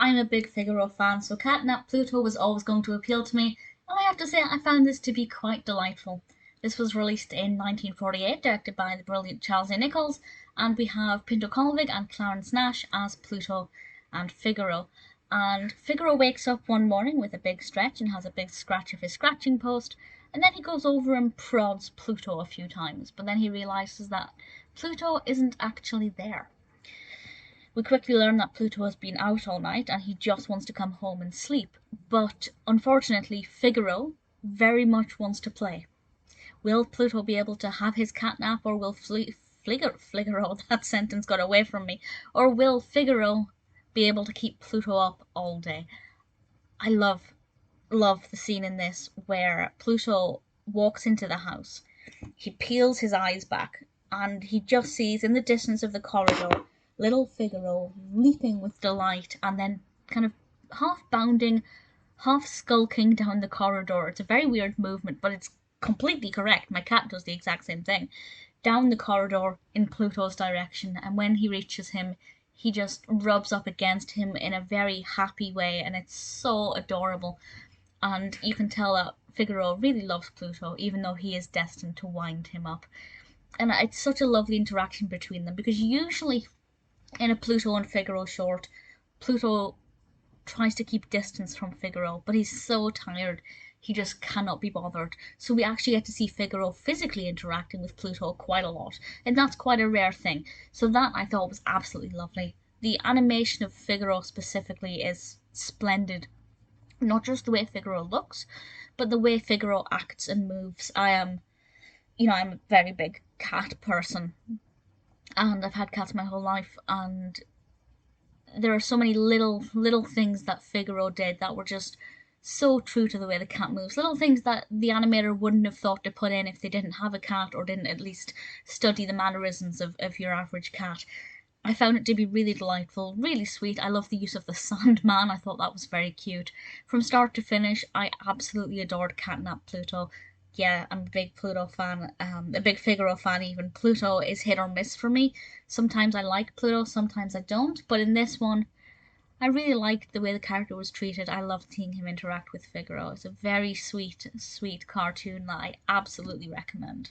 I'm a big Figaro fan, so Cat Nap Pluto was always going to appeal to me, and I have to say I found this to be quite delightful. This was released in 1948, directed by the brilliant Charles A. Nichols, and we have Pinto Colvig and Clarence Nash as Pluto and Figaro. And Figaro wakes up one morning with a big stretch and has a big scratch of his scratching post, and then he goes over and prods Pluto a few times, but then he realizes that Pluto isn't actually there. We quickly learn that Pluto has been out all night and he just wants to come home and sleep. But unfortunately, Figaro very much wants to play. Will Pluto be able to have his cat nap, or will Figaro, that sentence got away from me, or will Figaro be able to keep Pluto up all day? I love the scene in this where Pluto walks into the house. He peels his eyes back and he just sees in the distance of the corridor little Figaro leaping with delight and then kind of half bounding, half skulking down the corridor. It's a very weird movement, but it's completely correct. My cat does the exact same thing. Down the corridor in Pluto's direction, and when he reaches him, he just rubs up against him in a very happy way, and it's so adorable. And you can tell that Figaro really loves Pluto, even though he is destined to wind him up. And it's such a lovely interaction between them, because usually in a Pluto and Figaro short, Pluto tries to keep distance from Figaro, but he's so tired he just cannot be bothered. So we actually get to see Figaro physically interacting with Pluto quite a lot, and that's quite a rare thing. So that I thought was absolutely lovely. The animation of Figaro specifically is splendid. Not just the way Figaro looks, but the way Figaro acts and moves. I'm a very big cat person, and I've had cats my whole life, and there are so many little things that Figaro did that were just so true to the way the cat moves. Little things that the animator wouldn't have thought to put in if they didn't have a cat or didn't at least study the mannerisms of your average cat. I found it to be really delightful, really sweet. I love the use of the Sandman. I thought that was very cute. From start to finish, I absolutely adored Cat Nap Pluto. Yeah, I'm a big Pluto fan, a big Figaro fan even. Pluto is hit or miss for me. Sometimes I like Pluto, sometimes I don't. But in this one, I really liked the way the character was treated. I loved seeing him interact with Figaro. It's a very sweet, sweet cartoon that I absolutely recommend.